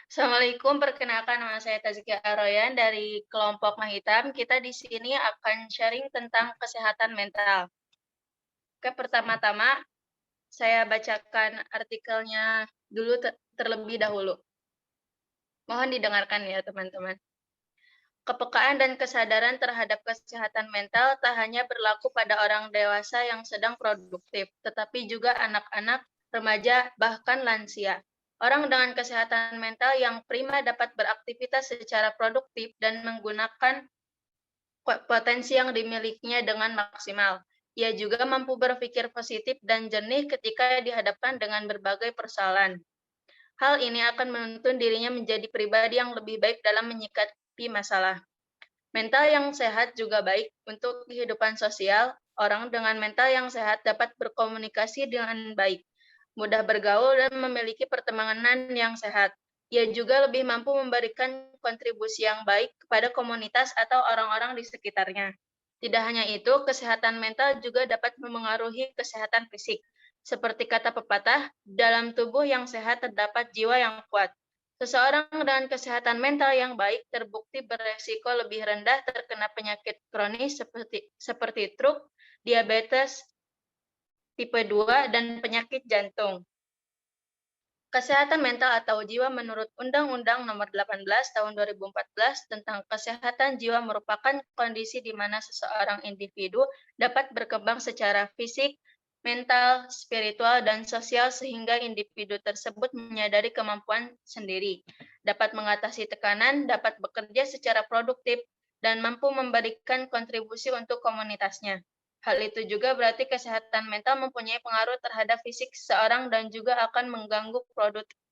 Assalamualaikum, perkenalkan nama saya Tazkia Aroyan dari kelompok Mahitam. Kita di sini akan sharing tentang kesehatan mental. Oke, pertama-tama saya bacakan artikelnya dulu terlebih dahulu. Mohon didengarkan ya teman-teman. Kepekaan dan kesadaran terhadap kesehatan mental tak hanya berlaku pada orang dewasa yang sedang produktif, tetapi juga anak-anak, remaja, bahkan lansia. Orang dengan kesehatan mental yang prima dapat beraktivitas secara produktif dan menggunakan potensi yang dimilikinya dengan maksimal. Ia juga mampu berpikir positif dan jernih ketika dihadapkan dengan berbagai persoalan. Hal ini akan menuntun dirinya menjadi pribadi yang lebih baik dalam menyikapi masalah. Mental yang sehat juga baik untuk kehidupan sosial. Orang dengan mental yang sehat dapat berkomunikasi dengan baik, mudah bergaul, dan memiliki pertemanan yang sehat. Ia juga lebih mampu memberikan kontribusi yang baik kepada komunitas atau orang-orang di sekitarnya. Tidak hanya itu, kesehatan mental juga dapat memengaruhi kesehatan fisik. Seperti kata pepatah, dalam tubuh yang sehat terdapat jiwa yang kuat. Seseorang dengan kesehatan mental yang baik terbukti beresiko lebih rendah terkena penyakit kronis seperti stroke, diabetes tipe 2, dan penyakit jantung. Kesehatan mental atau jiwa menurut Undang-Undang Nomor 18 Tahun 2014 tentang Kesehatan Jiwa merupakan kondisi di mana seseorang individu dapat berkembang secara fisik, mental, spiritual, dan sosial sehingga individu tersebut menyadari kemampuan sendiri, dapat mengatasi tekanan, dapat bekerja secara produktif, dan mampu memberikan kontribusi untuk komunitasnya. Hal itu juga berarti kesehatan mental mempunyai pengaruh terhadap fisik seseorang dan juga akan mengganggu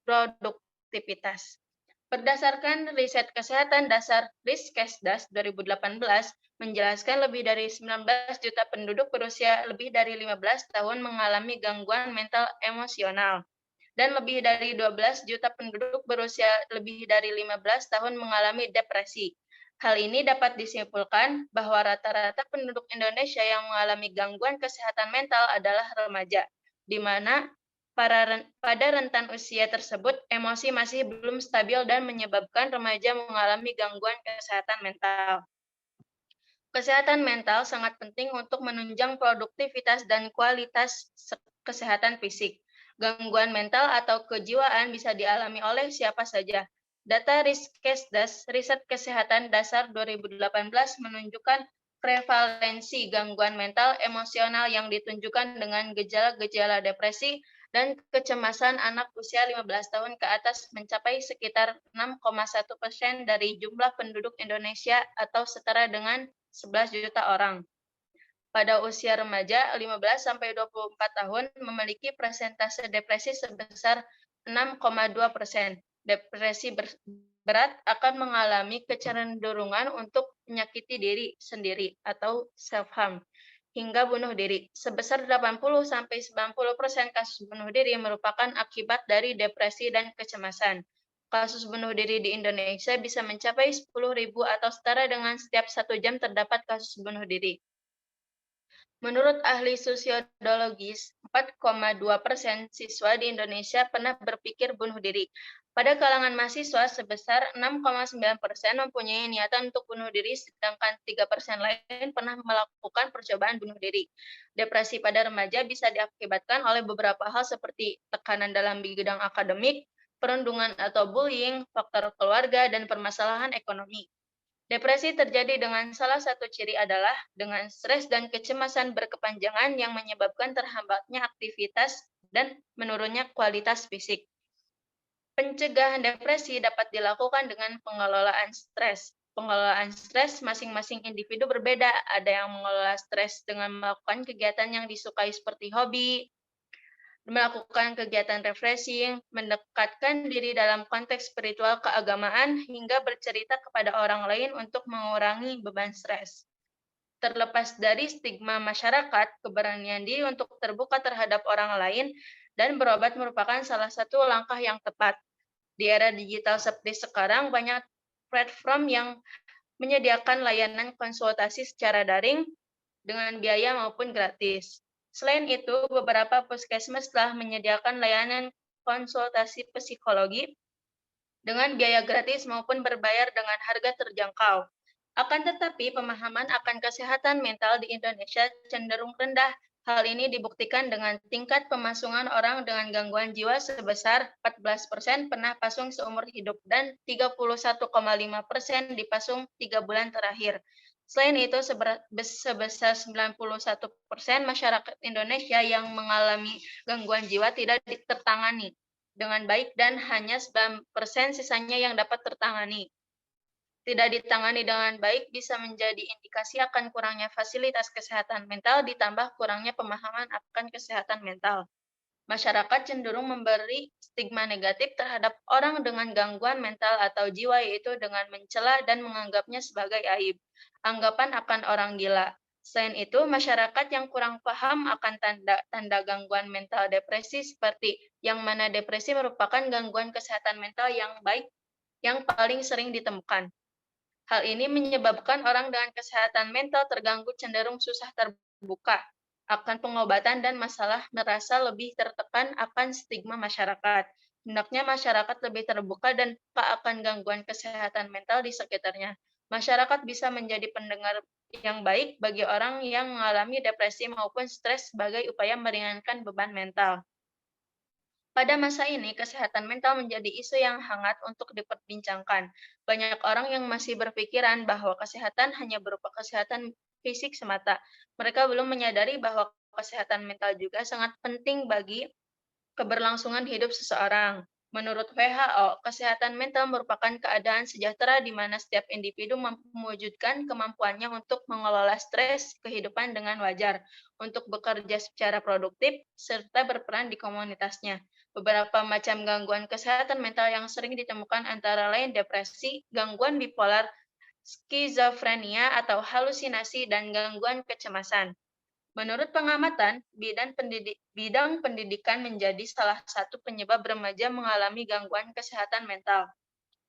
produktivitas. Berdasarkan riset kesehatan dasar Riskesdas 2018, menjelaskan lebih dari 19 juta penduduk berusia lebih dari 15 tahun mengalami gangguan mental emosional, dan lebih dari 12 juta penduduk berusia lebih dari 15 tahun mengalami depresi. Hal ini dapat disimpulkan bahwa rata-rata penduduk Indonesia yang mengalami gangguan kesehatan mental adalah remaja, di mana pada rentan usia tersebut, emosi masih belum stabil dan menyebabkan remaja mengalami gangguan kesehatan mental. Kesehatan mental sangat penting untuk menunjang produktivitas dan kualitas kesehatan fisik. Gangguan mental atau kejiwaan bisa dialami oleh siapa saja. Data Riskesdas, Riset Kesehatan Dasar 2018 menunjukkan prevalensi gangguan mental emosional yang ditunjukkan dengan gejala-gejala depresi dan kecemasan anak usia 15 tahun ke atas mencapai sekitar 6,1% dari jumlah penduduk Indonesia atau setara dengan 11 juta orang. Pada usia remaja 15-24 tahun memiliki persentase depresi sebesar 6,2%. Depresi berat akan mengalami kecenderungan untuk menyakiti diri sendiri atau self-harm hingga bunuh diri. Sebesar 80-90% kasus bunuh diri merupakan akibat dari depresi dan kecemasan. Kasus bunuh diri di Indonesia bisa mencapai 10.000 atau setara dengan setiap 1 jam terdapat kasus bunuh diri. Menurut ahli sosiologis, 4,2% siswa di Indonesia pernah berpikir bunuh diri. Pada kalangan mahasiswa, sebesar 6,9% mempunyai niatan untuk bunuh diri, sedangkan 3% lain pernah melakukan percobaan bunuh diri. Depresi pada remaja bisa diakibatkan oleh beberapa hal seperti tekanan dalam bidang akademik, perundungan atau bullying, faktor keluarga, dan permasalahan ekonomi. Depresi terjadi dengan salah satu ciri adalah dengan stres dan kecemasan berkepanjangan yang menyebabkan terhambatnya aktivitas dan menurunnya kualitas fisik. Pencegahan depresi dapat dilakukan dengan pengelolaan stres. Pengelolaan stres masing-masing individu berbeda. Ada yang mengelola stres dengan melakukan kegiatan yang disukai seperti hobi, melakukan kegiatan refreshing, mendekatkan diri dalam konteks spiritual keagamaan, hingga bercerita kepada orang lain untuk mengurangi beban stres. Terlepas dari stigma masyarakat, keberanian diri untuk terbuka terhadap orang lain dan berobat merupakan salah satu langkah yang tepat. Di era digital seperti sekarang, banyak platform yang menyediakan layanan konsultasi secara daring dengan biaya maupun gratis. Selain itu, beberapa puskesmas telah menyediakan layanan konsultasi psikologi dengan biaya gratis maupun berbayar dengan harga terjangkau. Akan tetapi, pemahaman akan kesehatan mental di Indonesia cenderung rendah. Hal ini dibuktikan dengan tingkat pemasungan orang dengan gangguan jiwa sebesar 14% pernah pasung seumur hidup dan 31,5% dipasung 3 bulan terakhir. Selain itu, sebesar 91% masyarakat Indonesia yang mengalami gangguan jiwa tidak tertangani dengan baik dan hanya 9% sisanya yang dapat tertangani. Tidak ditangani dengan baik bisa menjadi indikasi akan kurangnya fasilitas kesehatan mental ditambah kurangnya pemahaman akan kesehatan mental. Masyarakat cenderung memberi stigma negatif terhadap orang dengan gangguan mental atau jiwa, yaitu dengan mencela dan menganggapnya sebagai aib. Anggapan akan orang gila. Selain itu, masyarakat yang kurang paham akan tanda-tanda gangguan mental depresi seperti yang mana depresi merupakan gangguan kesehatan mental yang baik yang paling sering ditemukan. Hal ini menyebabkan orang dengan kesehatan mental terganggu cenderung susah terbuka akan pengobatan dan masalah merasa lebih tertekan akan stigma masyarakat. Hendaknya masyarakat lebih terbuka dan peka akan gangguan kesehatan mental di sekitarnya. Masyarakat bisa menjadi pendengar yang baik bagi orang yang mengalami depresi maupun stres sebagai upaya meringankan beban mental. Pada masa ini, kesehatan mental menjadi isu yang hangat untuk diperbincangkan. Banyak orang yang masih berpikiran bahwa kesehatan hanya berupa kesehatan fisik semata. Mereka belum menyadari bahwa kesehatan mental juga sangat penting bagi keberlangsungan hidup seseorang. Menurut WHO, kesehatan mental merupakan keadaan sejahtera di mana setiap individu mampu mewujudkan kemampuannya untuk mengelola stres kehidupan dengan wajar, untuk bekerja secara produktif, serta berperan di komunitasnya. Beberapa macam gangguan kesehatan mental yang sering ditemukan antara lain depresi, gangguan bipolar, skizofrenia atau halusinasi, dan gangguan kecemasan. Menurut pengamatan, bidang pendidikan menjadi salah satu penyebab remaja mengalami gangguan kesehatan mental,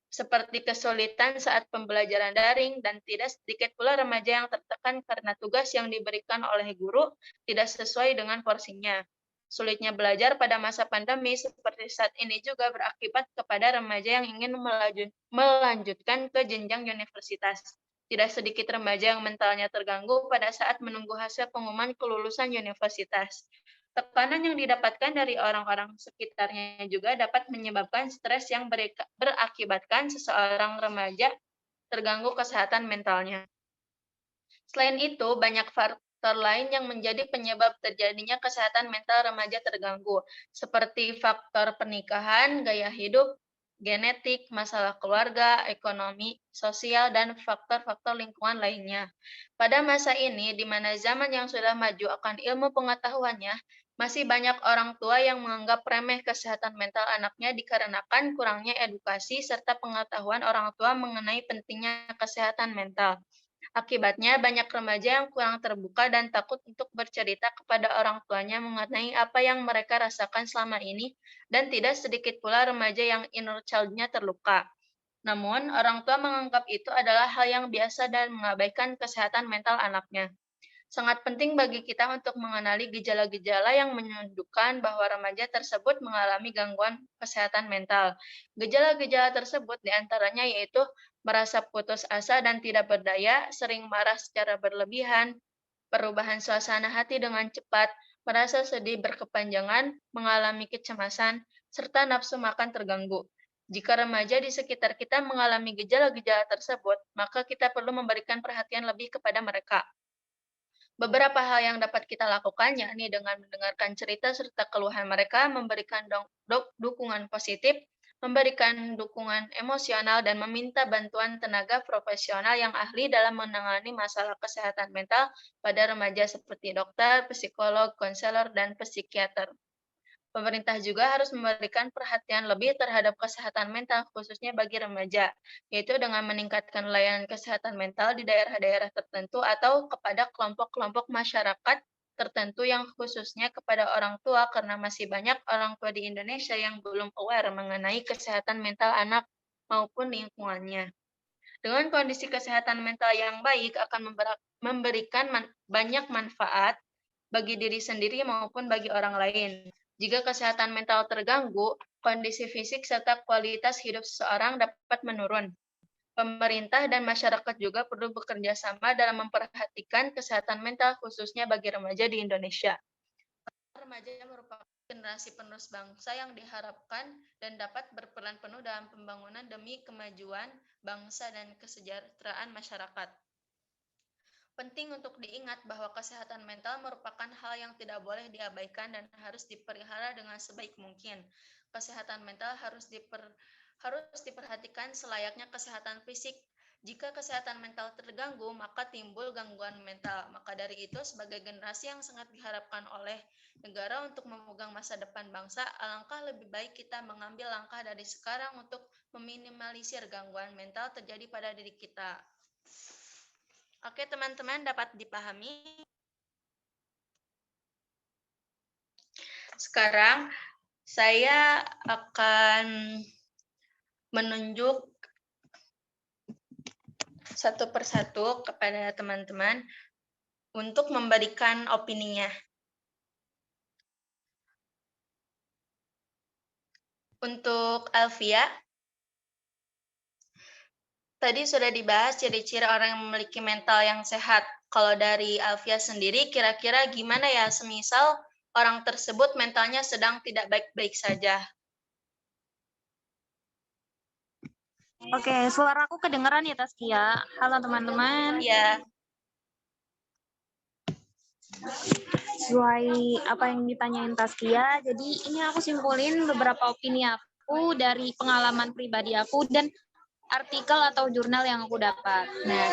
seperti kesulitan saat pembelajaran daring, dan tidak sedikit pula remaja yang tertekan karena tugas yang diberikan oleh guru tidak sesuai dengan porsinya. Sulitnya belajar pada masa pandemi seperti saat ini juga berakibat kepada remaja yang ingin melanjutkan ke jenjang universitas. Tidak sedikit remaja yang mentalnya terganggu pada saat menunggu hasil pengumuman kelulusan universitas. Tekanan yang didapatkan dari orang-orang sekitarnya juga dapat menyebabkan stres yang berakibatkan seseorang remaja terganggu kesehatan mentalnya. Selain itu, banyak faktor lain yang menjadi penyebab terjadinya kesehatan mental remaja terganggu, seperti faktor pernikahan, gaya hidup, genetik, masalah keluarga, ekonomi, sosial, dan faktor-faktor lingkungan lainnya. Pada masa ini, di mana zaman yang sudah maju akan ilmu pengetahuannya, masih banyak orang tua yang menganggap remeh kesehatan mental anaknya dikarenakan kurangnya edukasi serta pengetahuan orang tua mengenai pentingnya kesehatan mental. Akibatnya, banyak remaja yang kurang terbuka dan takut untuk bercerita kepada orang tuanya mengenai apa yang mereka rasakan selama ini, dan tidak sedikit pula remaja yang inner child-nya terluka. Namun, orang tua menganggap itu adalah hal yang biasa dan mengabaikan kesehatan mental anaknya. Sangat penting bagi kita untuk mengenali gejala-gejala yang menunjukkan bahwa remaja tersebut mengalami gangguan kesehatan mental. Gejala-gejala tersebut diantaranya yaitu merasa putus asa dan tidak berdaya, sering marah secara berlebihan, perubahan suasana hati dengan cepat, merasa sedih berkepanjangan, mengalami kecemasan, serta nafsu makan terganggu. Jika remaja di sekitar kita mengalami gejala-gejala tersebut, maka kita perlu memberikan perhatian lebih kepada mereka. Beberapa hal yang dapat kita lakukan yakni dengan mendengarkan cerita serta keluhan mereka, memberikan dukungan positif, memberikan dukungan emosional, dan meminta bantuan tenaga profesional yang ahli dalam menangani masalah kesehatan mental pada remaja seperti dokter, psikolog, konselor, dan psikiater. Pemerintah juga harus memberikan perhatian lebih terhadap kesehatan mental, khususnya bagi remaja, yaitu dengan meningkatkan layanan kesehatan mental di daerah-daerah tertentu atau kepada kelompok-kelompok masyarakat tertentu yang khususnya kepada orang tua, karena masih banyak orang tua di Indonesia yang belum aware mengenai kesehatan mental anak maupun lingkungannya. Dengan kondisi kesehatan mental yang baik akan memberikan banyak manfaat bagi diri sendiri maupun bagi orang lain. Jika kesehatan mental terganggu, kondisi fisik serta kualitas hidup seseorang dapat menurun. Pemerintah dan masyarakat juga perlu bekerja sama dalam memperhatikan kesehatan mental khususnya bagi remaja di Indonesia. Remaja merupakan generasi penerus bangsa yang diharapkan dan dapat berperan penuh dalam pembangunan demi kemajuan bangsa dan kesejahteraan masyarakat. Penting untuk diingat bahwa kesehatan mental merupakan hal yang tidak boleh diabaikan dan harus dipelihara dengan sebaik mungkin. Kesehatan mental harus diperhatikan selayaknya kesehatan fisik. Jika kesehatan mental terganggu, maka timbul gangguan mental. Maka dari itu, sebagai generasi yang sangat diharapkan oleh negara untuk memegang masa depan bangsa, alangkah lebih baik kita mengambil langkah dari sekarang untuk meminimalisir gangguan mental terjadi pada diri kita. Oke, teman-teman, dapat dipahami? Sekarang, saya akan menunjuk satu persatu kepada teman-teman untuk memberikan opininya. Untuk Alfia, tadi sudah dibahas ciri-ciri orang yang memiliki mental yang sehat. Kalau dari Alfia sendiri, kira-kira gimana ya semisal orang tersebut mentalnya sedang tidak baik-baik saja? Oke, suaraku kedengeran ya Taskia. Halo teman-teman. Ya. Sesuai apa yang ditanyain Taskia, jadi ini aku simpulin beberapa opini aku dari pengalaman pribadi aku dan artikel atau jurnal yang aku dapat. Nah,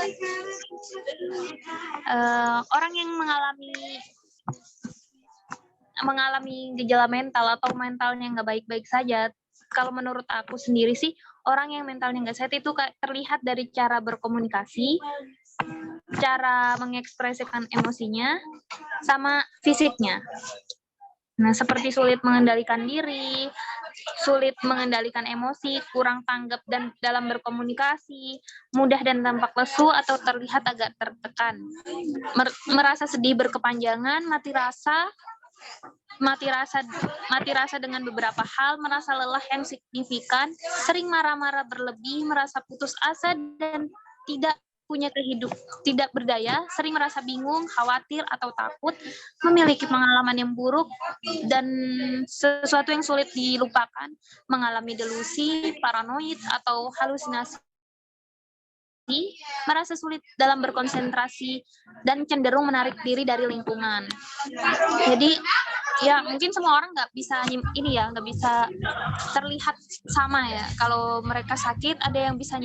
orang yang mengalami gejala mental atau mentalnya nggak baik-baik saja, kalau menurut aku sendiri sih, orang yang mentalnya nggak sehat itu terlihat dari cara berkomunikasi, cara mengekspresikan emosinya, sama fisiknya. Nah, seperti sulit mengendalikan diri, sulit mengendalikan emosi, kurang tanggap dan dalam berkomunikasi, mudah dan tampak lesu atau terlihat agak tertekan, merasa sedih berkepanjangan, mati rasa dengan beberapa hal, merasa lelah yang signifikan, sering marah-marah berlebih, merasa putus asa dan tidak punya tidak berdaya, sering merasa bingung, khawatir atau takut, memiliki pengalaman yang buruk dan sesuatu yang sulit dilupakan, mengalami delusi, paranoid atau halusinasi, merasa sulit dalam berkonsentrasi dan cenderung menarik diri dari lingkungan. Jadi ya mungkin semua orang nggak bisa nggak bisa terlihat sama ya. Kalau mereka sakit ada yang bisa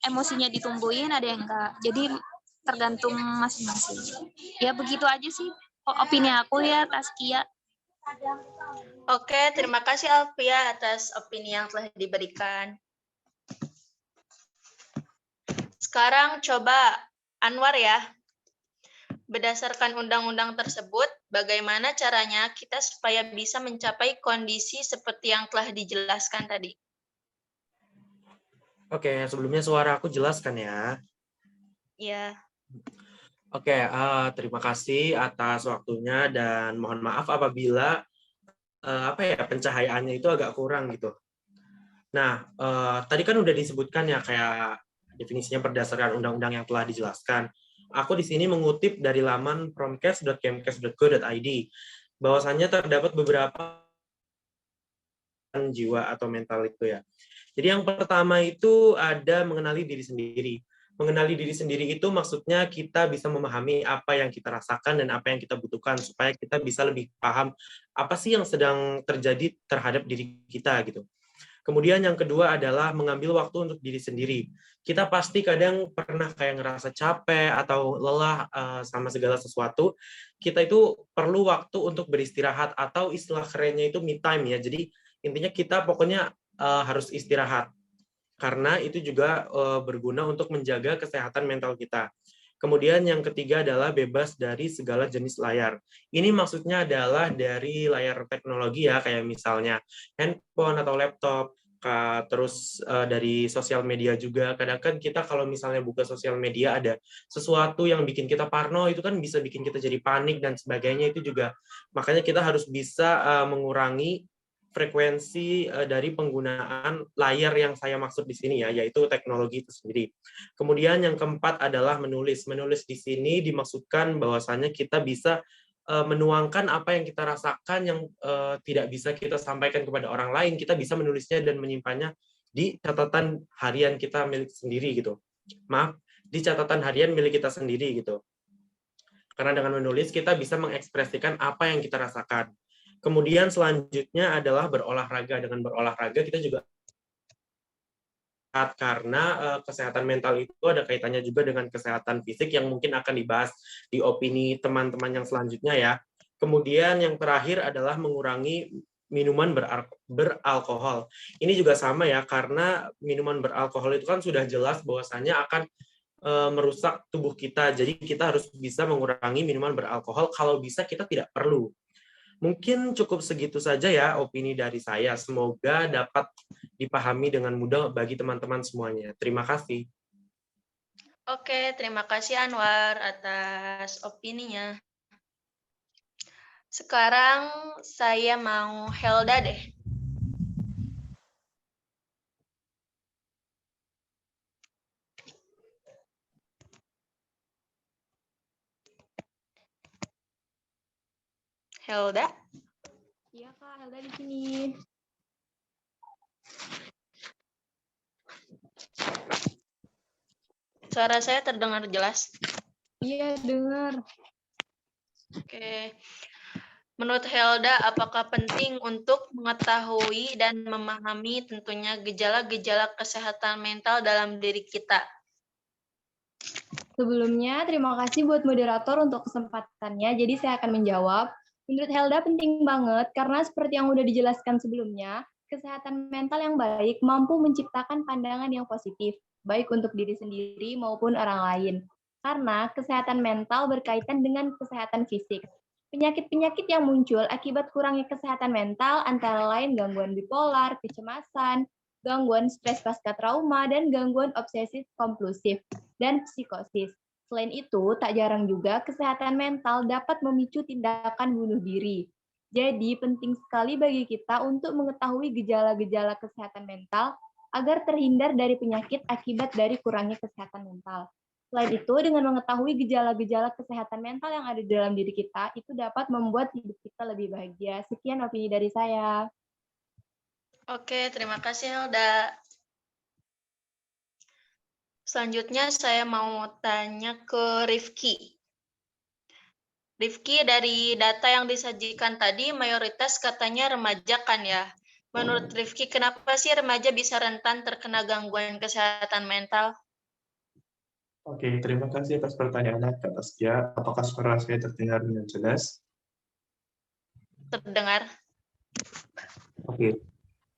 emosinya ditumbuhin, ada yang enggak. Jadi tergantung masing-masing. Ya begitu aja sih opini aku ya Taskia. Oke, terima kasih Alfia atas opini yang telah diberikan. Sekarang coba Anwar ya. Berdasarkan undang-undang tersebut, bagaimana caranya kita supaya bisa mencapai kondisi seperti yang telah dijelaskan tadi? Oke, sebelumnya suara aku jelaskan ya. Ya. Oke, terima kasih atas waktunya dan mohon maaf apabila pencahayaannya itu agak kurang gitu. Nah, tadi kan udah disebutkan ya kayak definisinya berdasarkan undang-undang yang telah dijelaskan. Aku di sini mengutip dari laman promkes.kemkes.go.id bahwasannya terdapat beberapa jiwa atau mental itu ya. Jadi yang pertama itu ada mengenali diri sendiri. Mengenali diri sendiri itu maksudnya kita bisa memahami apa yang kita rasakan dan apa yang kita butuhkan supaya kita bisa lebih paham apa sih yang sedang terjadi terhadap diri kita gitu. Kemudian yang kedua adalah mengambil waktu untuk diri sendiri. Kita pasti kadang pernah kayak ngerasa capek atau lelah sama segala sesuatu. Kita itu perlu waktu untuk beristirahat atau istilah kerennya itu me time ya. Jadi intinya kita pokoknya harus istirahat. Karena itu juga berguna untuk menjaga kesehatan mental kita. Kemudian yang ketiga adalah bebas dari segala jenis layar. Ini maksudnya adalah dari layar teknologi ya, kayak misalnya handphone atau laptop. terus dari sosial media juga. Kadang kan kita kalau misalnya buka sosial media ada sesuatu yang bikin kita parno, itu kan bisa bikin kita jadi panik dan sebagainya. Itu juga makanya kita harus bisa mengurangi frekuensi dari penggunaan layar yang saya maksud di sini ya, yaitu teknologi itu sendiri. Kemudian yang keempat adalah menulis. Menulis di sini dimaksudkan bahwasanya kita bisa menuangkan apa yang kita rasakan yang tidak bisa kita sampaikan kepada orang lain, kita bisa menulisnya dan menyimpannya di catatan harian kita milik sendiri gitu. Maaf, di catatan harian milik kita sendiri gitu. Karena dengan menulis kita bisa mengekspresikan apa yang kita rasakan. Kemudian selanjutnya adalah berolahraga. Dengan berolahraga kita juga karena kesehatan mental itu ada kaitannya juga dengan kesehatan fisik yang mungkin akan dibahas di opini teman-teman yang selanjutnya ya. Kemudian yang terakhir adalah mengurangi minuman beralkohol. Ini juga sama ya, karena minuman beralkohol itu kan sudah jelas bahwasannya akan merusak tubuh kita. Jadi kita harus bisa mengurangi minuman beralkohol, kalau bisa kita tidak perlu. Mungkin cukup segitu saja ya opini dari saya. Semoga dapat dipahami dengan mudah bagi teman-teman semuanya. Terima kasih. Oke, terima kasih Anwar atas opininya. Sekarang saya mau Helda deh. Helda? Iya Kak, Helda di sini. Suara saya terdengar jelas? Iya, dengar. Oke. Menurut Helda, apakah penting untuk mengetahui dan memahami tentunya gejala-gejala kesehatan mental dalam diri kita? Sebelumnya, terima kasih buat moderator untuk kesempatannya. Jadi saya akan menjawab. Menurut Helda penting banget karena seperti yang udah dijelaskan sebelumnya, kesehatan mental yang baik mampu menciptakan pandangan yang positif, baik untuk diri sendiri maupun orang lain. Karena kesehatan mental berkaitan dengan kesehatan fisik. Penyakit-penyakit yang muncul akibat kurangnya kesehatan mental antara lain gangguan bipolar, kecemasan, gangguan stres pasca trauma, dan gangguan obsesif kompulsif, dan psikosis. Selain itu, tak jarang juga kesehatan mental dapat memicu tindakan bunuh diri. Jadi, penting sekali bagi kita untuk mengetahui gejala-gejala kesehatan mental agar terhindar dari penyakit akibat dari kurangnya kesehatan mental. Selain itu, dengan mengetahui gejala-gejala kesehatan mental yang ada di dalam diri kita, itu dapat membuat hidup kita lebih bahagia. Sekian opini dari saya. Oke, terima kasih Helda. Selanjutnya saya mau tanya ke Rifki. Rifki, dari data yang disajikan tadi, mayoritas katanya remaja kan ya? Menurut Rifki, kenapa sih remaja bisa rentan terkena gangguan kesehatan mental? Oke, terima kasih atas pertanyaannya, Kak Taskia. Apakah suara saya terdengar dengan jelas? Terdengar? Oke,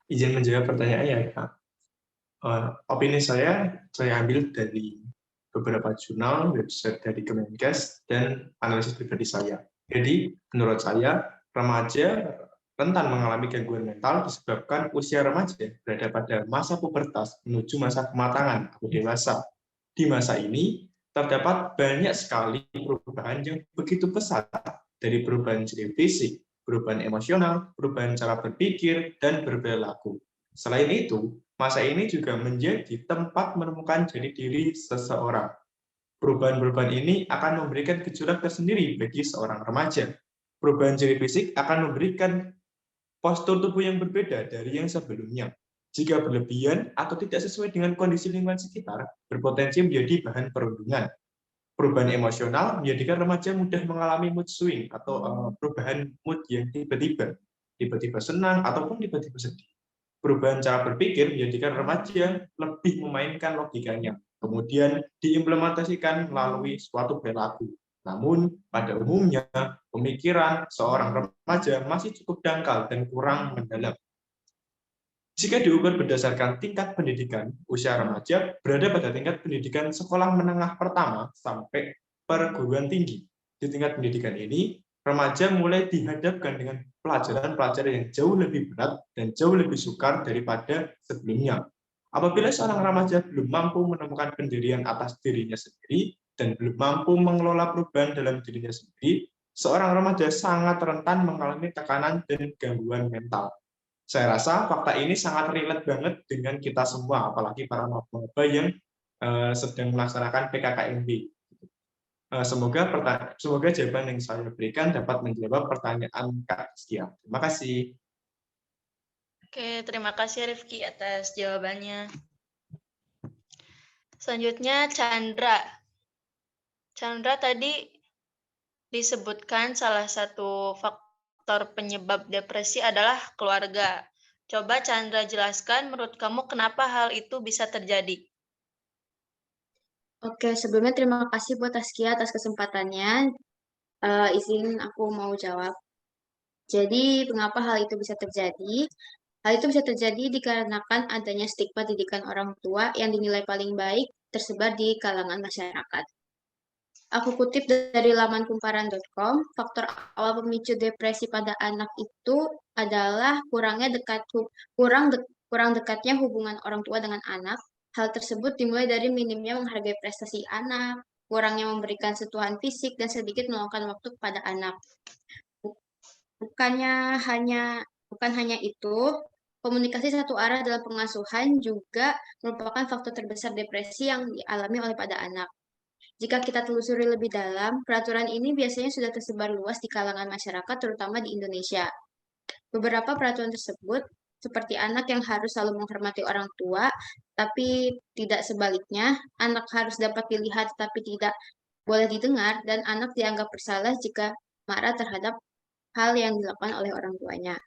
izin menjawab pertanyaannya, Kak. Opini saya ambil dari beberapa jurnal, website dari Kemenkes, dan analisis pribadi saya. Jadi, menurut saya, remaja rentan mengalami gangguan mental disebabkan usia remaja berada pada masa pubertas menuju masa kematangan atau dewasa. Di masa ini, terdapat banyak sekali perubahan yang begitu pesat, dari perubahan ciri fisik, perubahan emosional, perubahan cara berpikir, dan berperilaku. Selain itu, masa ini juga menjadi tempat menemukan jati diri seseorang. Perubahan-perubahan ini akan memberikan gejolak tersendiri bagi seorang remaja. Perubahan ciri fisik akan memberikan postur tubuh yang berbeda dari yang sebelumnya. Jika berlebihan atau tidak sesuai dengan kondisi lingkungan sekitar, berpotensi menjadi bahan perundungan. Perubahan emosional menjadikan remaja mudah mengalami mood swing atau perubahan mood yang tiba-tiba senang ataupun tiba-tiba sedih. Perubahan cara berpikir menjadikan remaja lebih memainkan logikanya, kemudian diimplementasikan melalui suatu perilaku. Namun, pada umumnya, pemikiran seorang remaja masih cukup dangkal dan kurang mendalam. Jika diukur berdasarkan tingkat pendidikan, usia remaja berada pada tingkat pendidikan sekolah menengah pertama sampai perguruan tinggi. Di tingkat pendidikan ini, remaja mulai dihadapkan dengan pelajaran-pelajaran yang jauh lebih berat dan jauh lebih sukar daripada sebelumnya. Apabila seorang remaja belum mampu menemukan pendirian atas dirinya sendiri dan belum mampu mengelola perubahan dalam dirinya sendiri, seorang remaja sangat rentan mengalami tekanan dan gangguan mental. Saya rasa fakta ini sangat relate banget dengan kita semua, apalagi para maba yang sedang melaksanakan PKKMB. Semoga jawaban yang saya berikan dapat menjawab pertanyaan Kak Rizkia. Terima kasih. Oke, terima kasih Rifki atas jawabannya. Selanjutnya Chandra. Chandra tadi disebutkan salah satu faktor penyebab depresi adalah keluarga. Coba Chandra jelaskan menurut kamu kenapa hal itu bisa terjadi? Oke, sebelumnya terima kasih buat Taskia atas kesempatannya. Izin aku mau jawab. Jadi, mengapa hal itu bisa terjadi? Hal itu bisa terjadi dikarenakan adanya stigma didikan orang tua yang dinilai paling baik tersebar di kalangan masyarakat. Aku kutip dari laman kumparan.com, faktor awal pemicu depresi pada anak itu adalah kurang dekatnya hubungan orang tua dengan anak. Hal tersebut dimulai dari minimnya menghargai prestasi anak, kurangnya memberikan sentuhan fisik, dan sedikit meluangkan waktu kepada anak. Bukan hanya itu, komunikasi satu arah dalam pengasuhan juga merupakan faktor terbesar depresi yang dialami oleh pada anak. Jika kita telusuri lebih dalam, peraturan ini biasanya sudah tersebar luas di kalangan masyarakat, terutama di Indonesia. Beberapa peraturan tersebut, seperti anak yang harus selalu menghormati orang tua, tapi tidak sebaliknya, anak harus dapat dilihat tapi tidak boleh didengar, dan anak dianggap bersalah jika marah terhadap hal yang dilakukan oleh orang tuanya.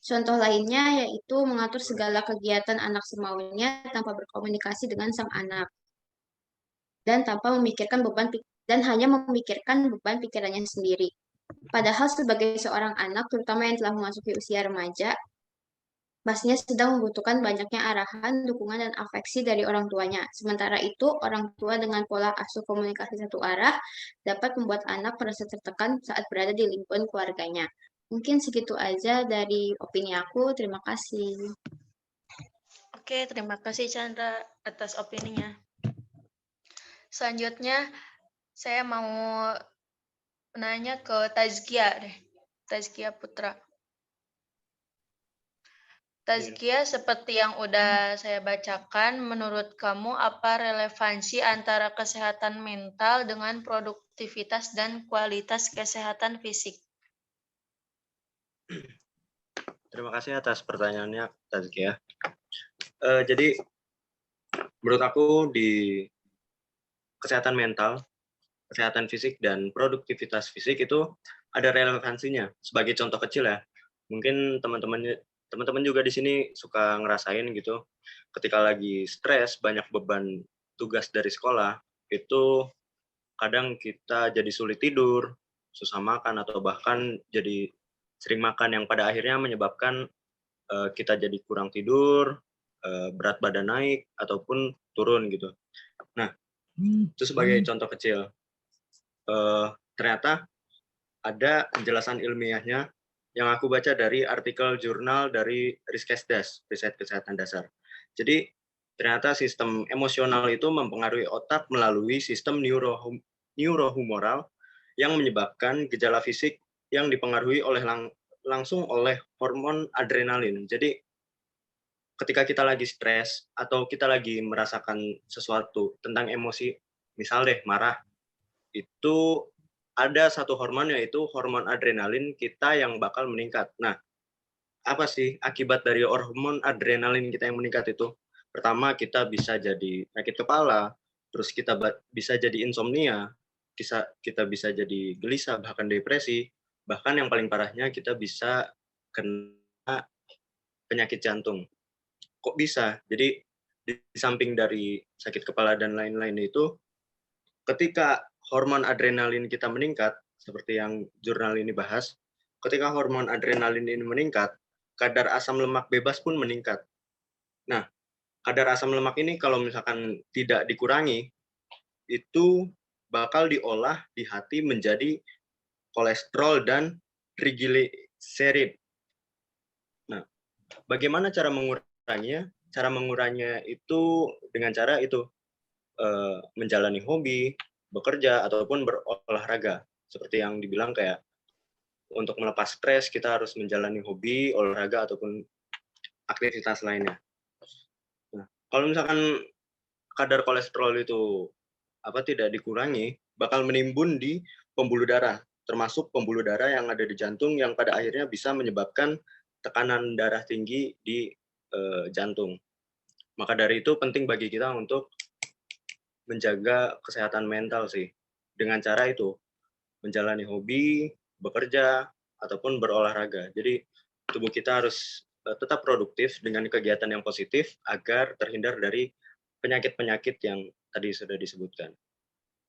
Contoh lainnya yaitu mengatur segala kegiatan anak semaunya tanpa berkomunikasi dengan sang anak dan hanya memikirkan beban pikirannya sendiri. Padahal sebagai seorang anak, terutama yang telah memasuki usia remaja, pastinya sedang membutuhkan banyaknya arahan, dukungan, dan afeksi dari orang tuanya. Sementara itu, orang tua dengan pola asuh komunikasi satu arah dapat membuat anak merasa tertekan saat berada di lingkungan keluarganya. Mungkin segitu aja dari opini aku. Terima kasih. Oke, terima kasih Chandra atas opininya. Selanjutnya, saya mau nanya ke Tazkia deh. Tazkia Putra. Tazkia, seperti yang udah saya bacakan, menurut kamu apa relevansi antara kesehatan mental dengan produktivitas dan kualitas kesehatan fisik? Terima kasih atas pertanyaannya, Tazkia. Jadi, menurut aku di kesehatan mental, kesehatan fisik, dan produktivitas fisik itu ada relevansinya. Sebagai contoh kecil ya, mungkin teman-teman juga di sini suka ngerasain gitu, ketika lagi stres, banyak beban tugas dari sekolah, itu kadang kita jadi sulit tidur, susah makan, atau bahkan jadi sering makan yang pada akhirnya menyebabkan kita jadi kurang tidur, berat badan naik, ataupun turun gitu. Nah, itu sebagai contoh kecil. Ternyata ada penjelasan ilmiahnya yang aku baca dari artikel jurnal dari Riskesdas, Riset Kesehatan Dasar. Jadi, ternyata sistem emosional itu mempengaruhi otak melalui sistem neurohumoral yang menyebabkan gejala fisik yang dipengaruhi langsung oleh hormon adrenalin. Jadi, ketika kita lagi stres atau kita lagi merasakan sesuatu tentang emosi, misal deh marah, itu ada satu hormon yaitu hormon adrenalin kita yang bakal meningkat. Nah, apa sih akibat dari hormon adrenalin kita yang meningkat itu? Pertama, kita bisa jadi sakit kepala, terus kita bisa jadi insomnia, kita bisa jadi gelisah, bahkan depresi, bahkan yang paling parahnya kita bisa kena penyakit jantung. Kok bisa? Jadi di samping dari sakit kepala dan lain-lain itu, ketika hormon adrenalin kita meningkat, seperti yang jurnal ini bahas, ketika hormon adrenalin ini meningkat, kadar asam lemak bebas pun meningkat. Nah, kadar asam lemak ini kalau misalkan tidak dikurangi, itu bakal diolah di hati menjadi kolesterol dan serid. Nah, bagaimana cara menguranginya? Cara menguranginya itu dengan cara itu menjalani hobi, bekerja ataupun berolahraga. Seperti yang dibilang kayak untuk melepas stres kita harus menjalani hobi, olahraga ataupun aktivitas lainnya. Nah, kalau misalkan kadar kolesterol itu tidak dikurangi, bakal menimbun di pembuluh darah, termasuk pembuluh darah yang ada di jantung yang pada akhirnya bisa menyebabkan tekanan darah tinggi di jantung. Maka dari itu penting bagi kita untuk menjaga kesehatan mental sih. Dengan cara itu, menjalani hobi, bekerja, ataupun berolahraga. Jadi tubuh kita harus tetap produktif dengan kegiatan yang positif agar terhindar dari penyakit-penyakit yang tadi sudah disebutkan.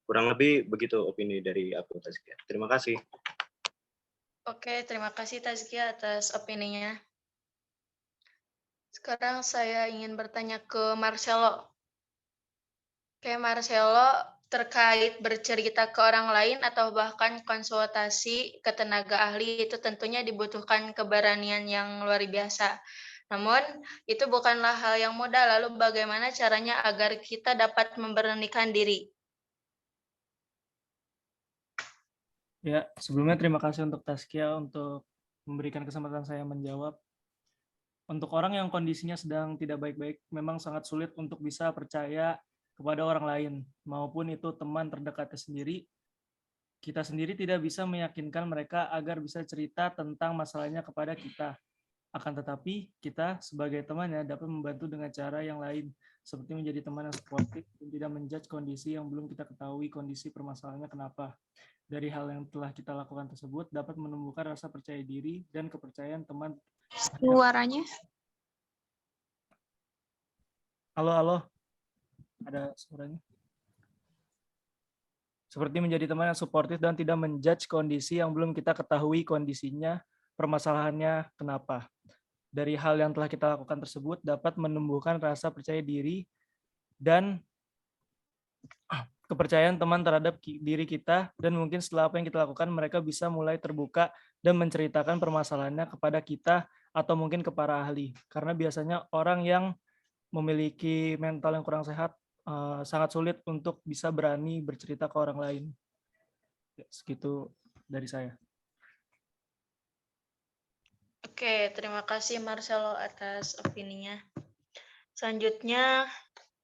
Kurang lebih begitu opini dari aku, Tazkia. Terima kasih. Oke, terima kasih Tazkia atas opininya. Sekarang saya ingin bertanya ke Marcelo. Oke, Marcelo, terkait bercerita ke orang lain atau bahkan konsultasi ke tenaga ahli itu tentunya dibutuhkan keberanian yang luar biasa. Namun, itu bukanlah hal yang mudah. Lalu bagaimana caranya agar kita dapat memberanikan diri? Ya, sebelumnya terima kasih untuk Tazkia untuk memberikan kesempatan saya menjawab. Untuk orang yang kondisinya sedang tidak baik-baik, memang sangat sulit untuk bisa percaya kepada orang lain, maupun itu teman terdekatnya sendiri. Kita sendiri tidak bisa meyakinkan mereka agar bisa cerita tentang masalahnya kepada kita. Akan tetapi, kita sebagai temannya dapat membantu dengan cara yang lain, seperti menjadi teman yang suportif dan tidak menjudge kondisi yang belum kita ketahui kondisi permasalahannya kenapa. Dari hal yang telah kita lakukan tersebut dapat menumbuhkan rasa percaya diri dan kepercayaan teman. Suaranya. Halo, ada suaranya. Seperti menjadi teman yang suportif dan tidak menjudge kondisi yang belum kita ketahui kondisinya, permasalahannya kenapa. Dari hal yang telah kita lakukan tersebut dapat menumbuhkan rasa percaya diri dan kepercayaan teman terhadap diri kita, dan mungkin setelah apa yang kita lakukan mereka bisa mulai terbuka dan menceritakan permasalahannya kepada kita atau mungkin ke para ahli. Karena biasanya orang yang memiliki mental yang kurang sehat sangat sulit untuk bisa berani bercerita ke orang lain. Segitu dari saya. Oke, terima kasih Marcelo atas opininya. Selanjutnya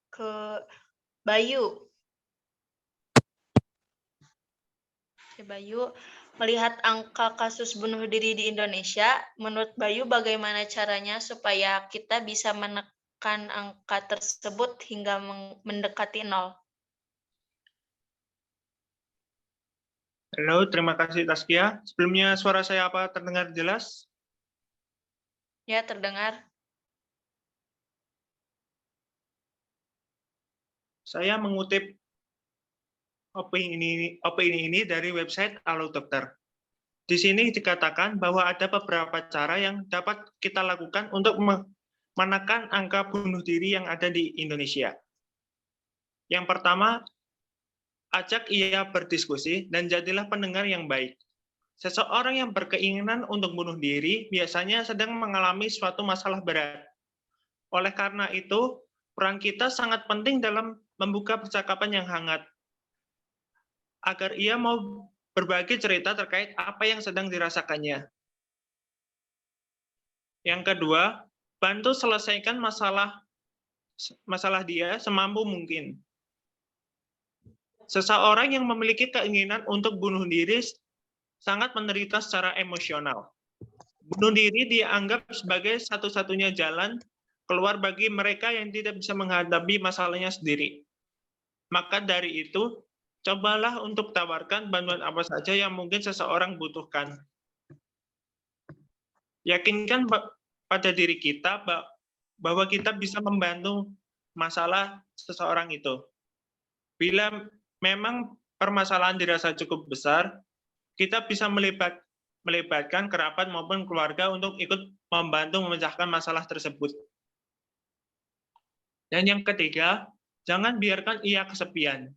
ke Bayu. Bayu, melihat angka kasus bunuh diri di Indonesia, menurut Bayu bagaimana caranya supaya kita bisa menekan angka tersebut hingga mendekati 0? Halo, terima kasih Tazkia. Sebelumnya suara saya apa terdengar jelas? Ya, terdengar. Saya mengutip opini ini dari website Halo Dokter. Di sini dikatakan bahwa ada beberapa cara yang dapat kita lakukan untuk menekan angka bunuh diri yang ada di Indonesia. Yang pertama, ajak ia berdiskusi dan jadilah pendengar yang baik. Seseorang yang berkeinginan untuk bunuh diri biasanya sedang mengalami suatu masalah berat. Oleh karena itu, peran kita sangat penting dalam membuka percakapan yang hangat, agar ia mau berbagi cerita terkait apa yang sedang dirasakannya. Yang kedua, bantu selesaikan masalah dia semampu mungkin. Seseorang yang memiliki keinginan untuk bunuh diri sangat menderita secara emosional. Bunuh diri dianggap sebagai satu-satunya jalan keluar bagi mereka yang tidak bisa menghadapi masalahnya sendiri. Maka dari itu, cobalah untuk tawarkan bantuan apa saja yang mungkin seseorang butuhkan. Yakinkan pada diri kita bahwa kita bisa membantu masalah seseorang itu. Bila memang permasalahan dirasa cukup besar, kita bisa melibatkan kerabat maupun keluarga untuk ikut membantu memecahkan masalah tersebut. Dan yang ketiga, jangan biarkan ia kesepian.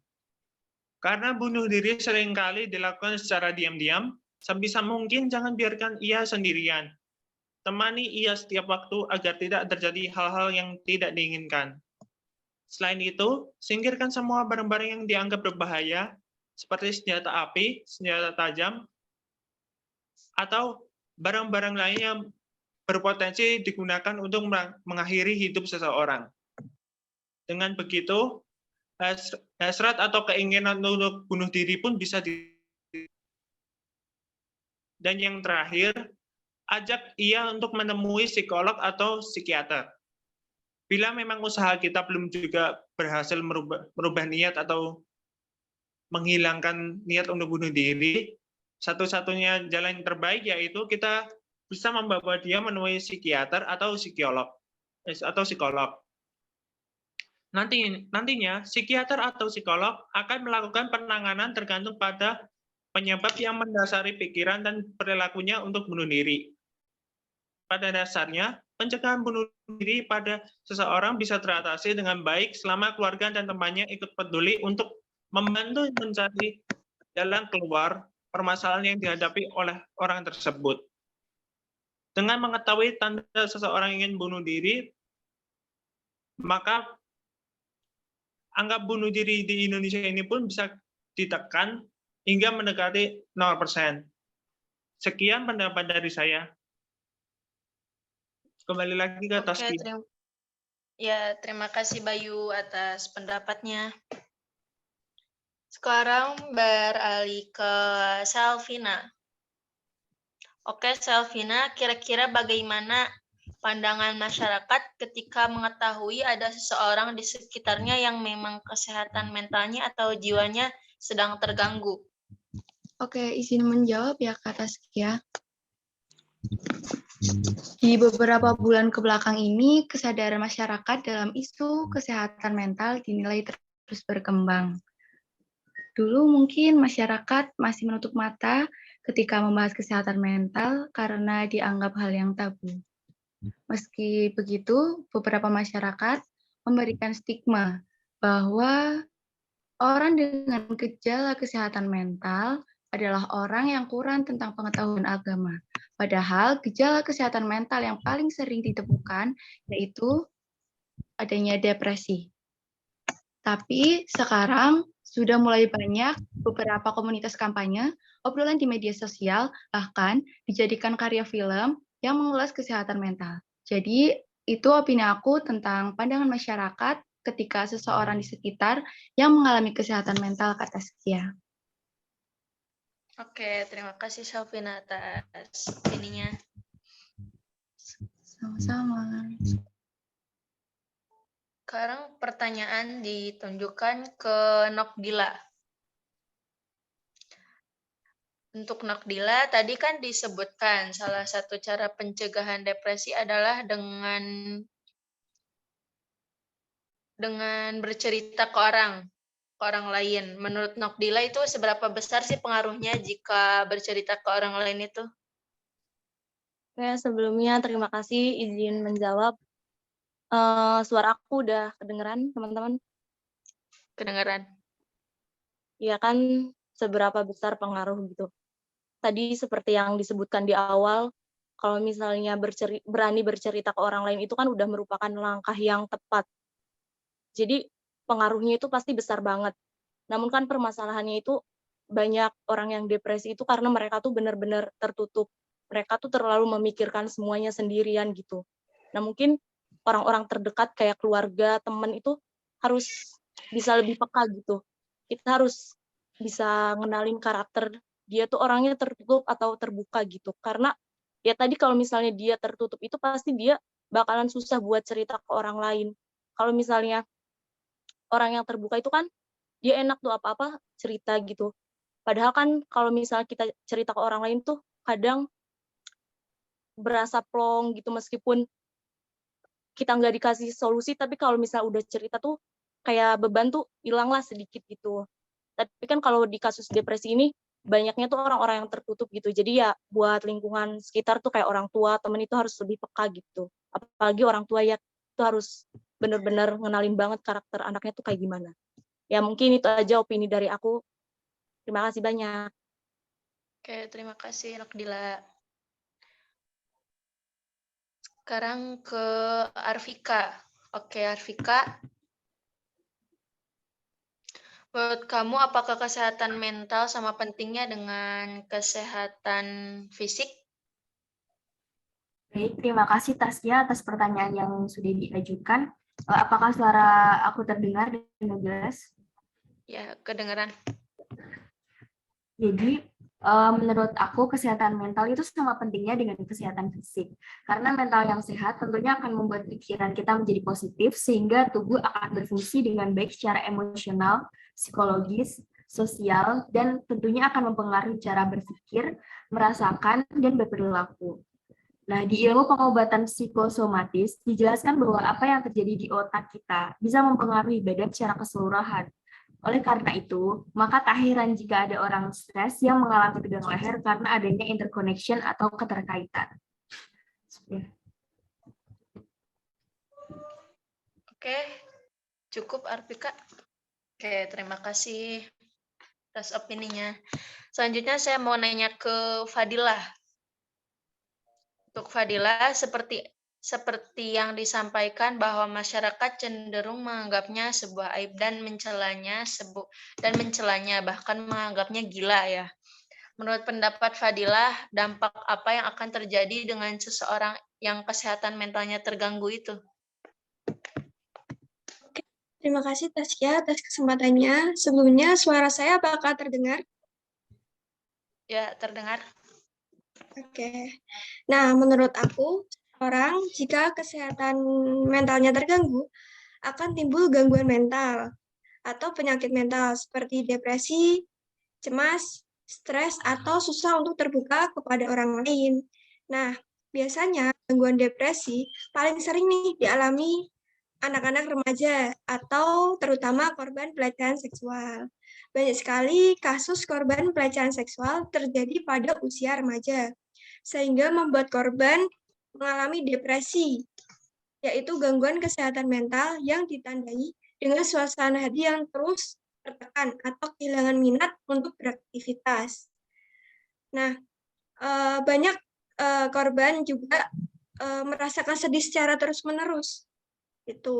Karena bunuh diri seringkali dilakukan secara diam-diam, Sebisa mungkin jangan biarkan ia sendirian. Temani ia setiap waktu agar tidak terjadi hal-hal yang tidak diinginkan. Selain itu, singkirkan semua barang-barang yang dianggap berbahaya, seperti senjata api, senjata tajam, atau barang-barang lain yang berpotensi digunakan untuk mengakhiri hidup seseorang. Dengan begitu, hasrat atau keinginan untuk bunuh diri pun bisa Dan yang terakhir, ajak ia untuk menemui psikolog atau psikiater. Bila memang usaha kita belum juga berhasil merubah niat atau menghilangkan niat untuk bunuh diri, satu-satunya jalan yang terbaik yaitu kita bisa membawa dia menemui psikiater atau psikolog. Nantinya, psikiater atau psikolog akan melakukan penanganan tergantung pada penyebab yang mendasari pikiran dan perilakunya untuk bunuh diri. Pada dasarnya, pencegahan bunuh diri pada seseorang bisa teratasi dengan baik selama keluarga dan temannya ikut peduli untuk membantu mencari jalan keluar permasalahan yang dihadapi oleh orang tersebut. Dengan mengetahui tanda seseorang ingin bunuh diri, maka angka bunuh diri di Indonesia ini pun bisa ditekan hingga mendekati 0%. Sekian pendapat dari saya. Kembali lagi ke Taskia. Terima kasih Bayu atas pendapatnya. Sekarang beralih ke Selvina. Oke, Selvina, kira-kira bagaimana pandangan masyarakat ketika mengetahui ada seseorang di sekitarnya yang memang kesehatan mentalnya atau jiwanya sedang terganggu? Oke, izin menjawab ya Kak Taskia. Di beberapa bulan kebelakang ini, kesadaran masyarakat dalam isu kesehatan mental dinilai terus berkembang. Dulu mungkin masyarakat masih menutup mata ketika membahas kesehatan mental karena dianggap hal yang tabu. Meski begitu, beberapa masyarakat memberikan stigma bahwa orang dengan gejala kesehatan mental adalah orang yang kurang tentang pengetahuan agama. Padahal gejala kesehatan mental yang paling sering ditemukan yaitu adanya depresi. Tapi sekarang sudah mulai banyak beberapa komunitas kampanye, obrolan di media sosial, bahkan dijadikan karya film yang mengulas kesehatan mental. Jadi itu opini aku tentang pandangan masyarakat ketika seseorang di sekitar yang mengalami kesehatan mental, Kak Taskia. Oke, terima kasih Selvina atas opininya. Sama-sama. Sekarang pertanyaan ditunjukkan ke Nokdila. Untuk Nokdila, tadi kan disebutkan salah satu cara pencegahan depresi adalah dengan bercerita ke orang lain. Menurut Nokdila itu seberapa besar sih pengaruhnya jika bercerita ke orang lain itu? Oke, sebelumnya terima kasih izin menjawab. Suara aku udah kedengeran, teman-teman? Kedengeran. Iya kan, seberapa besar pengaruh gitu. Tadi seperti yang disebutkan di awal, kalau misalnya berani bercerita ke orang lain itu kan udah merupakan langkah yang tepat. Jadi pengaruhnya itu pasti besar banget. Namun kan permasalahannya itu banyak orang yang depresi itu karena mereka tuh benar-benar tertutup. Mereka tuh terlalu memikirkan semuanya sendirian gitu. Nah mungkin orang-orang terdekat kayak keluarga, teman itu harus bisa lebih peka gitu. Kita harus bisa ngenalin karakter dia tuh orangnya tertutup atau terbuka gitu. Karena ya tadi kalau misalnya dia tertutup itu pasti dia bakalan susah buat cerita ke orang lain. Kalau misalnya orang yang terbuka itu kan dia enak tuh apa-apa cerita gitu. Padahal kan kalau misalnya kita cerita ke orang lain tuh kadang berasa plong gitu meskipun kita nggak dikasih solusi, tapi kalau misalnya udah cerita tuh kayak beban tuh hilang lah sedikit gitu. Tapi kan kalau di kasus depresi ini banyaknya tuh orang-orang yang tertutup gitu. Jadi ya buat lingkungan sekitar tuh kayak orang tua, temen itu harus lebih peka gitu. Apalagi orang tua ya itu harus benar-benar ngenalin banget karakter anaknya tuh kayak gimana. Ya mungkin itu aja opini dari aku. Terima kasih banyak. Oke, terima kasih Nokdila. Sekarang ke Arvika. Oke, Arvika. Menurut kamu, apakah kesehatan mental sama pentingnya dengan kesehatan fisik? Baik, terima kasih Tasya atas pertanyaan yang sudah diajukan. Apakah suara aku terdengar dengan jelas? Ya, kedengaran. Jadi, menurut aku kesehatan mental itu sama pentingnya dengan kesehatan fisik. Karena mental yang sehat tentunya akan membuat pikiran kita menjadi positif sehingga tubuh akan berfungsi dengan baik secara emosional, psikologis, sosial, dan tentunya akan mempengaruhi cara berpikir, merasakan, dan berperilaku. Nah, di ilmu pengobatan psikosomatis dijelaskan bahwa apa yang terjadi di otak kita bisa mempengaruhi badan secara keseluruhan. Oleh karena itu, maka tak heran jika ada orang stres yang mengalami tegang leher karena adanya interconnection atau keterkaitan. Oke, cukup Arvika. Oke, terima kasih atas opininya. Selanjutnya saya mau nanya ke Fadilah. Untuk Fadilah, seperti yang disampaikan bahwa masyarakat cenderung menganggapnya sebuah aib dan mencelanya, bahkan menganggapnya gila ya. Menurut pendapat Fadilah, dampak apa yang akan terjadi dengan seseorang yang kesehatan mentalnya terganggu itu? Terima kasih Tasya atas kesempatannya. Sebelumnya suara saya apakah terdengar? Ya, terdengar. Oke. Nah, menurut aku, orang jika kesehatan mentalnya terganggu, akan timbul gangguan mental atau penyakit mental seperti depresi, cemas, stres, atau susah untuk terbuka kepada orang lain. Nah, biasanya gangguan depresi paling sering nih dialami anak-anak remaja atau terutama korban pelecehan seksual. Banyak sekali kasus korban pelecehan seksual terjadi pada usia remaja, sehingga membuat korban mengalami depresi, yaitu gangguan kesehatan mental yang ditandai dengan suasana hati yang terus tertekan atau kehilangan minat untuk beraktivitas. Nah, banyak korban juga merasakan sedih secara terus-menerus.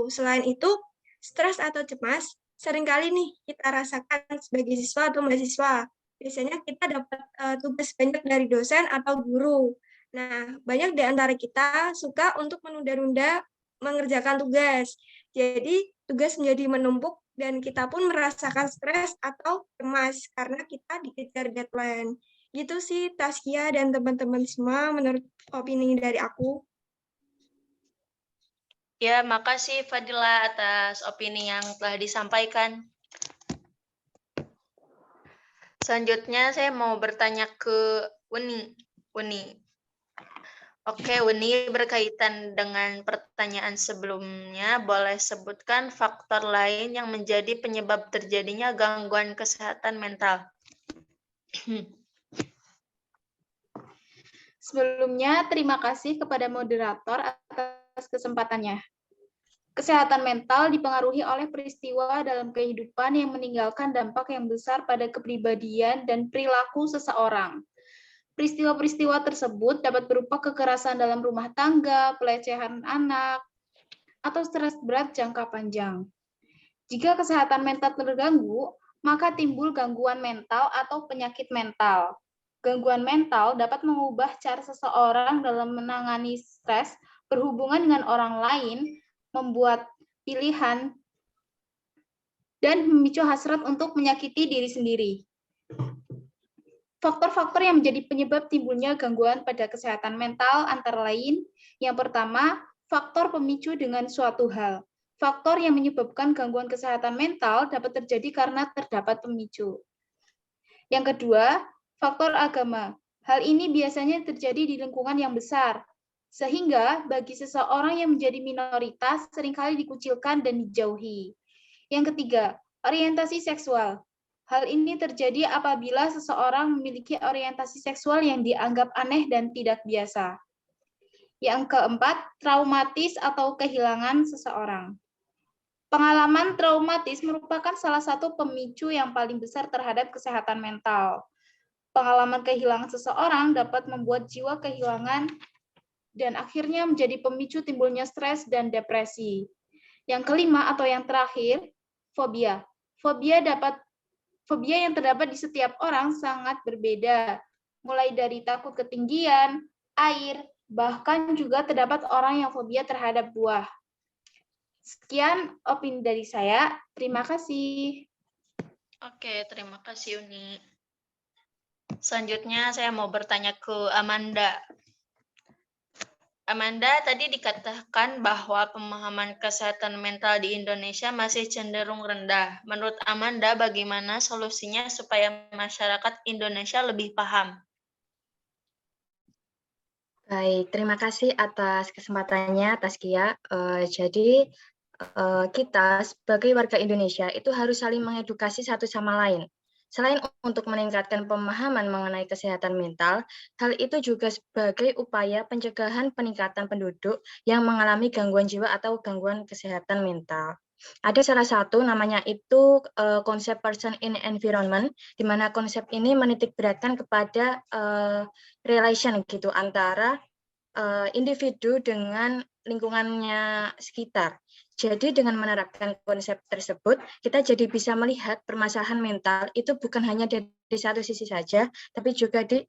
Selain itu, stres atau cemas seringkali nih kita rasakan sebagai siswa atau mahasiswa. Biasanya kita dapat tugas banyak dari dosen atau guru. Nah, banyak di antara kita suka untuk menunda-nunda mengerjakan tugas. Jadi, tugas menjadi menumpuk dan kita pun merasakan stres atau cemas karena kita dikejar deadline. Gitu sih Taskia dan teman-teman semua menurut opini dari aku. Ya, makasih Fadila atas opini yang telah disampaikan. Selanjutnya saya mau bertanya ke Uni. Oke, Uni, berkaitan dengan pertanyaan sebelumnya, boleh sebutkan faktor lain yang menjadi penyebab terjadinya gangguan kesehatan mental. Sebelumnya, terima kasih kepada moderator atas kesempatannya. Kesehatan mental dipengaruhi oleh peristiwa dalam kehidupan yang meninggalkan dampak yang besar pada kepribadian dan perilaku seseorang. Peristiwa-peristiwa tersebut dapat berupa kekerasan dalam rumah tangga, pelecehan anak, atau stres berat jangka panjang. Jika kesehatan mental terganggu, maka timbul gangguan mental atau penyakit mental. Gangguan mental dapat mengubah cara seseorang dalam menangani stres, berhubungan dengan orang lain, membuat pilihan, dan memicu hasrat untuk menyakiti diri sendiri. Faktor-faktor yang menjadi penyebab timbulnya gangguan pada kesehatan mental antara lain, yang pertama, faktor pemicu dengan suatu hal. Faktor yang menyebabkan gangguan kesehatan mental dapat terjadi karena terdapat pemicu. Yang kedua, faktor agama. Hal ini biasanya terjadi di lingkungan yang besar, sehingga bagi seseorang yang menjadi minoritas seringkali dikucilkan dan dijauhi. Yang ketiga, orientasi seksual. Hal ini terjadi apabila seseorang memiliki orientasi seksual yang dianggap aneh dan tidak biasa. Yang keempat, traumatis atau kehilangan seseorang. Pengalaman traumatis merupakan salah satu pemicu yang paling besar terhadap kesehatan mental. Pengalaman kehilangan seseorang dapat membuat jiwa kehilangan dan akhirnya menjadi pemicu timbulnya stres dan depresi. Yang kelima atau yang terakhir, fobia. Fobia yang terdapat di setiap orang sangat berbeda, mulai dari takut ketinggian, air, bahkan juga terdapat orang yang fobia terhadap buah. Sekian opini dari saya. Terima kasih. Oke, terima kasih Uni. Selanjutnya saya mau bertanya ke Amanda. Amanda, tadi dikatakan bahwa pemahaman kesehatan mental di Indonesia masih cenderung rendah. Menurut Amanda, bagaimana solusinya supaya masyarakat Indonesia lebih paham? Baik, terima kasih atas kesempatannya, Taskia. Jadi, kita sebagai warga Indonesia itu harus saling mengedukasi satu sama lain. Selain untuk meningkatkan pemahaman mengenai kesehatan mental, hal itu juga sebagai upaya pencegahan peningkatan penduduk yang mengalami gangguan jiwa atau gangguan kesehatan mental. Ada salah satu namanya itu konsep person in environment, di mana konsep ini menitikberatkan kepada relation gitu antara individu dengan lingkungannya sekitar. Jadi dengan menerapkan konsep tersebut, kita jadi bisa melihat permasalahan mental itu bukan hanya dari satu sisi saja, tapi juga di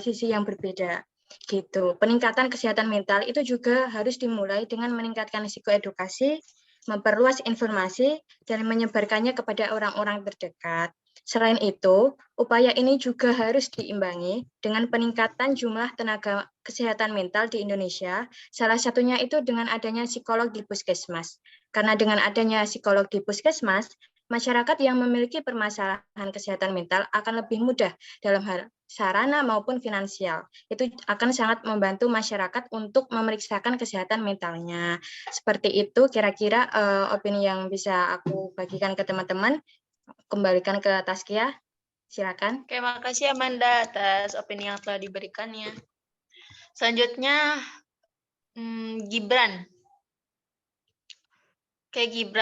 sisi yang berbeda. Gitu. Peningkatan kesehatan mental itu juga harus dimulai dengan meningkatkan psikoedukasi, memperluas informasi, dan menyebarkannya kepada orang-orang terdekat. Selain itu, upaya ini juga harus diimbangi dengan peningkatan jumlah tenaga kesehatan mental di Indonesia, salah satunya itu dengan adanya psikolog di puskesmas. Karena dengan adanya psikolog di puskesmas, masyarakat yang memiliki permasalahan kesehatan mental akan lebih mudah dalam hal sarana maupun finansial. Itu akan sangat membantu masyarakat untuk memeriksakan kesehatan mentalnya. Seperti itu kira-kira opini yang bisa aku bagikan ke teman-teman. Kembalikan ke Taskia, silakan. Oke, makasih Amanda atas opini yang telah diberikannya. Selanjutnya, Gibran. Oke, Gibran.